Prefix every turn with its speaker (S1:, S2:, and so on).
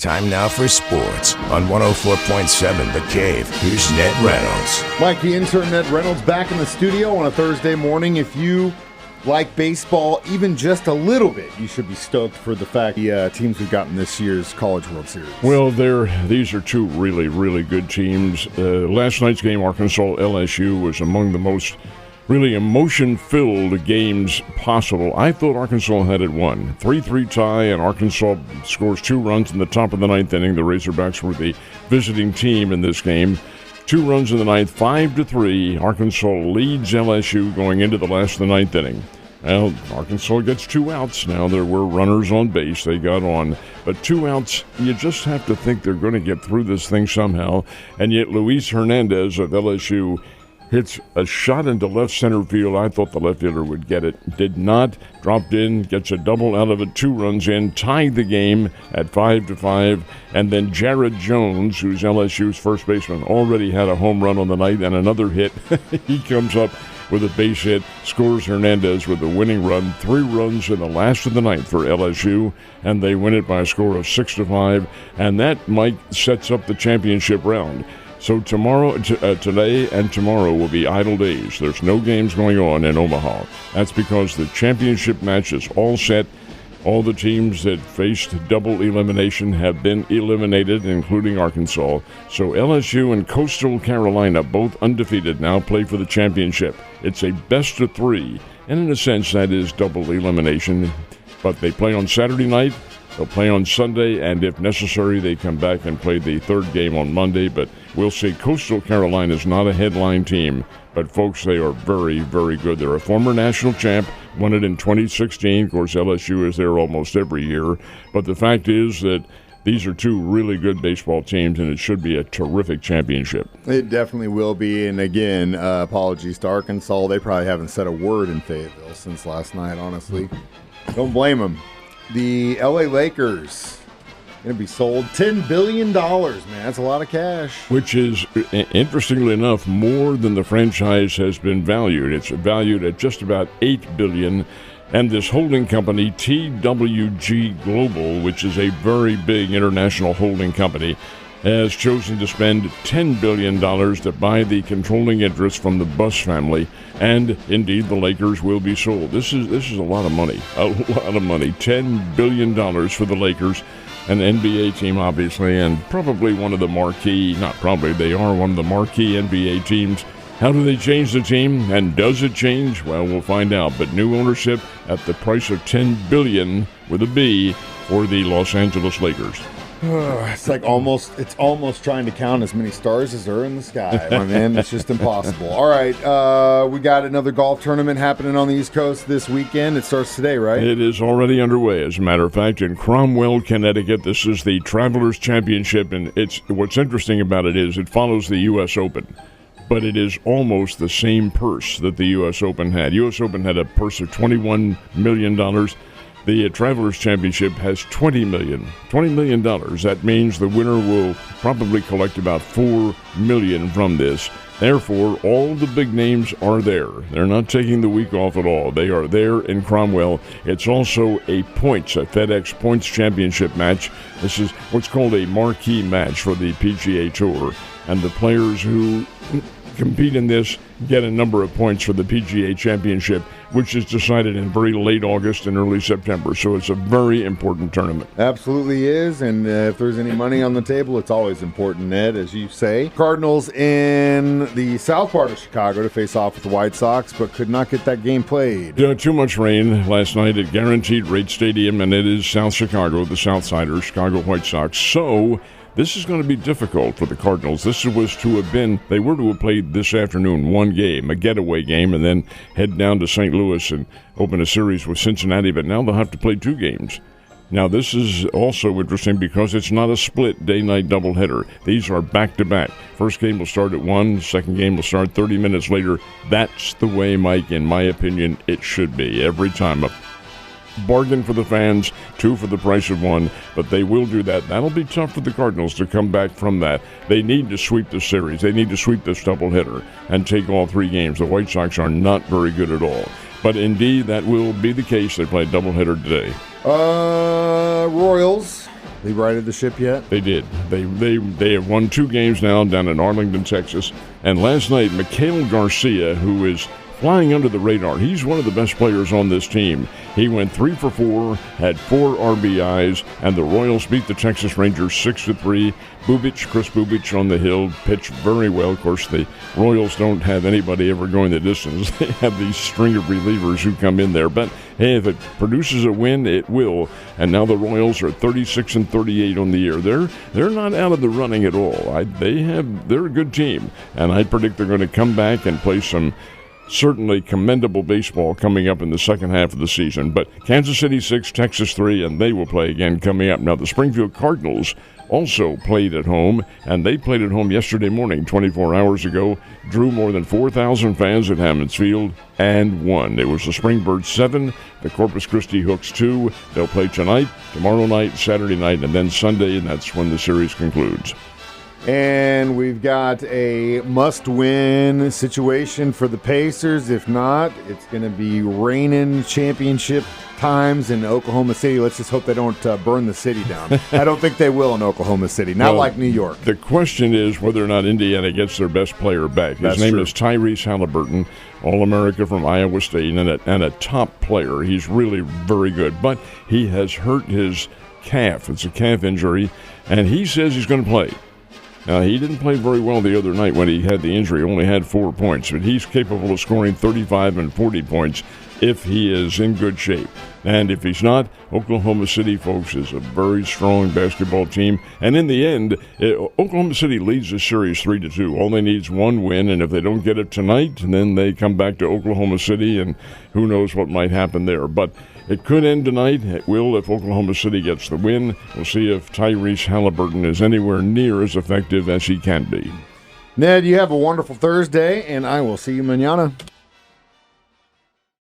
S1: Time now for sports on 104.7 The Cave. Here's Ned Reynolds.
S2: Mike, the intern Ned Reynolds, back in the studio on a Thursday morning. If you like baseball even just a little bit, you should be stoked for the fact the teams we've gotten this year's College World Series.
S3: Well, these are two really, really good teams. Last night's game, Arkansas-LSU, was among the most really emotion-filled games possible. I thought Arkansas had it won. 3-3 tie, and Arkansas scores 2 runs in the top of the ninth inning. The Razorbacks were the visiting team in this game. 2 runs in the ninth, 5-3. Arkansas leads LSU going into the last of the ninth inning. Well, Arkansas gets 2 outs. Now there were runners on base. They got on. But 2 outs, you just have to think they're going to get through this thing somehow. And yet Luis Hernandez of LSU hits a shot into left center field. I thought the left fielder would get it. Did not. Dropped in, gets a double out of it, 2 runs in, tied the game at 5-5. And then Jared Jones, who's LSU's first baseman, already had a home run on the night and another hit. He comes up with a base hit, scores Hernandez with a winning run. 3 runs in the last of the ninth for LSU, and they win it by a score of 6-5. And that, Mike, sets up the championship round. So today and tomorrow will be idle days. There's no games going on in Omaha. That's because the championship match is all set. All the teams that faced double elimination have been eliminated, including Arkansas. So LSU and Coastal Carolina, both undefeated, now play for the championship. It's a best of 3, and in a sense that is double elimination. But they play on Saturday night. They'll play on Sunday, and if necessary, they come back and play the third game on Monday. But we'll see. Coastal Carolina is not a headline team, but, folks, they are very, very good. They're a former national champ, won it in 2016. Of course, LSU is there almost every year. But the fact is that these are 2 really good baseball teams, and it should be a terrific championship.
S2: It definitely will be. And, again, apologies to Arkansas. They probably haven't said a word in Fayetteville since last night, honestly. Don't blame them. The LA Lakers going to be sold $10 billion, man. That's a lot of cash.
S3: Which is, interestingly enough, more than the franchise has been valued. It's valued at just about $8 billion. And this holding company, TWG Global, which is a very big international holding company, has chosen to spend $10 billion to buy the controlling interest from the Buss family, and indeed the Lakers will be sold. This is a lot of money, $10 billion for the Lakers, an NBA team obviously, and probably one of the marquee, not probably, they are one of the marquee NBA teams. How do they change the team, and does it change? Well, we'll find out, but new ownership at the price of $10 billion with a B for the Los Angeles Lakers.
S2: It's almost trying to count as many stars as are in the sky, my man. It's just impossible. All right, we got another golf tournament happening on the East Coast this weekend. It starts today, right?
S3: It is already underway, as a matter of fact, in Cromwell, Connecticut. This is the Travelers Championship, and what's interesting about it is it follows the U.S. Open. But it is almost the same purse that the U.S. Open had. U.S. Open had a purse of $21 million. The Travelers Championship has $20 million. That means the winner will probably collect about $4 million from this. Therefore, all the big names are there. They're not taking the week off at all. They are there in Cromwell. It's also a FedEx Points Championship match. This is what's called a marquee match for the PGA Tour. And the players who compete in this get a number of points for the PGA Championship, which is decided in very late August and early September. So it's a very important tournament.
S2: Absolutely is. And if there's any money on the table, it's always important, Ned, as you say. Cardinals in the south part of Chicago to face off with the White Sox, but could not get that game played.
S3: Too much rain last night at Guaranteed Rate Stadium, and it is South Chicago, the Southsiders, Chicago White Sox. So this is going to be difficult for the Cardinals. They were to have played this afternoon one game, a getaway game, and then head down to St. Louis and open a series with Cincinnati, but now they'll have to play 2 games. Now, this is also interesting because it's not a split day-night doubleheader. These are back-to-back. First game will start at 1, second game will start 30 minutes later. That's the way, Mike, in my opinion, it should be. Every time a bargain for the fans, 2 for the price of 1, but they will do that. That'll be tough for the Cardinals to come back from that. They need to sweep the series. They need to sweep this doubleheader and take all 3 games. The White Sox are not very good at all. But indeed, that will be the case. They play a doubleheader today.
S2: Royals They righted the ship yet?
S3: They did. They have won 2 games now down in Arlington, Texas. And last night, Mikhail Garcia, who is flying under the radar, he's one of the best players on this team. He went 3 for 4, had 4 RBIs, and the Royals beat the Texas Rangers 6-3. Chris Bubich on the hill pitched very well. Of course, the Royals don't have anybody ever going the distance. They have these string of relievers who come in there. But hey, if it produces a win, it will. And now the Royals are 36-38 on the year. They're not out of the running at all. They're a good team, and I predict they're going to come back and play some certainly commendable baseball coming up in the second half of the season. But Kansas City 6, Texas 3, and they will play again coming up. Now, the Springfield Cardinals also played at home, and they played at home yesterday morning, 24 hours ago, drew more than 4,000 fans at Hammons Field, and won. It was the Springbirds 7, the Corpus Christi Hooks 2. They'll play tonight, tomorrow night, Saturday night, and then Sunday, and that's when the series concludes.
S2: And we've got a must-win situation for the Pacers. If not, it's going to be raining championship times in Oklahoma City. Let's just hope they don't burn the city down. I don't think they will in Oklahoma City, not like New York.
S3: The question is whether or not Indiana gets their best player back. His name is Tyrese Halliburton, All-America from Iowa State, and a top player. He's really very good, but he has hurt his calf. It's a calf injury, and he says he's going to play. Now, he didn't play very well the other night when he had the injury. He only had 4 points, but he's capable of scoring 35 and 40 points if he is in good shape. And if he's not, Oklahoma City, folks, is a very strong basketball team. And in the end, Oklahoma City leads the series 3-2. All they need is one win, and if they don't get it tonight, then they come back to Oklahoma City, and who knows what might happen there. But it could end tonight. It will if Oklahoma City gets the win. We'll see if Tyrese Halliburton is anywhere near as effective as he can be.
S2: Ned, you have a wonderful Thursday, and I will see you mañana.